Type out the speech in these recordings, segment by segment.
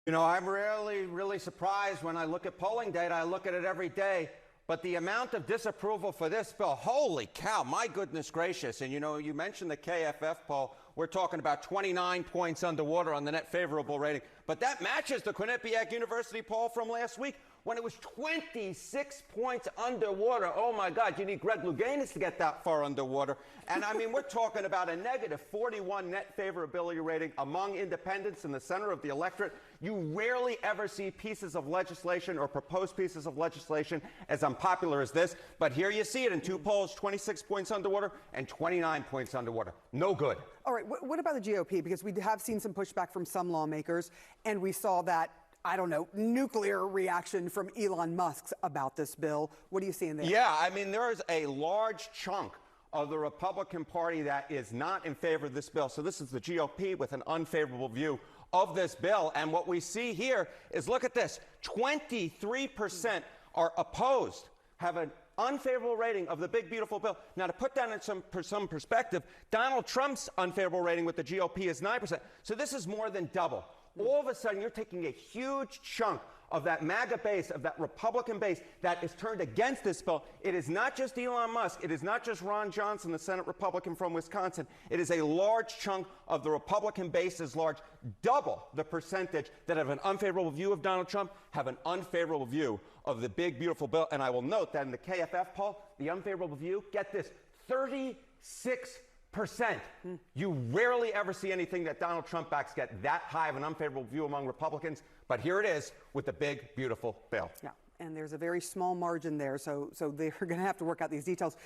You know, I'm really surprised when I look at polling data. I look at it every day. But the amount of disapproval for this bill, holy cow, my goodness gracious. And, you know, you mentioned the KFF poll. We're talking about 29 points underwater on the net favorable rating. But that matches the Quinnipiac University poll from last week when it was 26 points underwater. Oh, my God, you need Greg Louganis to get that far underwater. And, I mean, we're talking about a negative 41 net favorability rating among independents in the center of the electorate. You rarely ever see pieces of legislation or proposed pieces of legislation as unpopular as this. But here you see it in two polls, 26 points underwater and 29 points underwater. No good. All right, what about the GOP? Because we have seen some pushback from some lawmakers, and we saw that, I don't know, nuclear reaction from Elon Musk about this bill. What are you seeing there? Yeah, I mean, there is a large chunk of the Republican Party that is not in favor of this bill. So this is the GOP with an unfavorable view of this bill. And what we see here is, look at this, 23% are opposed, have an unfavorable rating of the big, beautiful bill. Now, to put that in some perspective, Donald Trump's unfavorable rating with the GOP is 9%. So this is more than double. All of a sudden, you're taking a huge chunk of that MAGA base, of that Republican base that is turned against this bill. It is not just Elon Musk. It is not just Ron Johnson, the Senate Republican from Wisconsin. It is a large chunk of the Republican base, is large, double the percentage that have an unfavorable view of Donald Trump, have an unfavorable view of the big, beautiful bill. And I will note that in the KFF poll, the unfavorable view, get this, 36%. You rarely ever see anything that Donald Trump backs get that high of an unfavorable view among Republicans. But here it is with the big, beautiful bill. Yeah, and there's a very small margin there, so they're going to have to work out these details.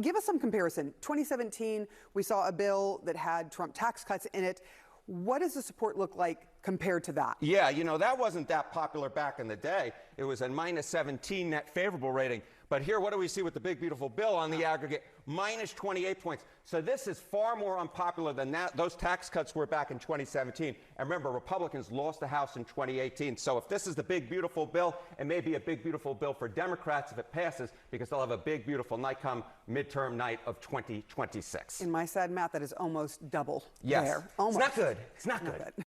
Give us some comparison. 2017, we saw a bill that had Trump tax cuts in it. What does the support look like compared to that? Yeah, you know, that wasn't that popular back in the day. It was a minus 17 net favorable rating. But here, what do we see with the big, beautiful bill on the aggregate? Minus 28 points. So this is far more unpopular than those tax cuts were back in 2017. And remember, Republicans lost the House in 2018. So if this is the big, beautiful bill, it may be a big, beautiful bill for Democrats if it passes, because they'll have a big, beautiful night come midterm night of 2026. In my sad math, that is almost double yes. there. Almost. It's not good. It's not good.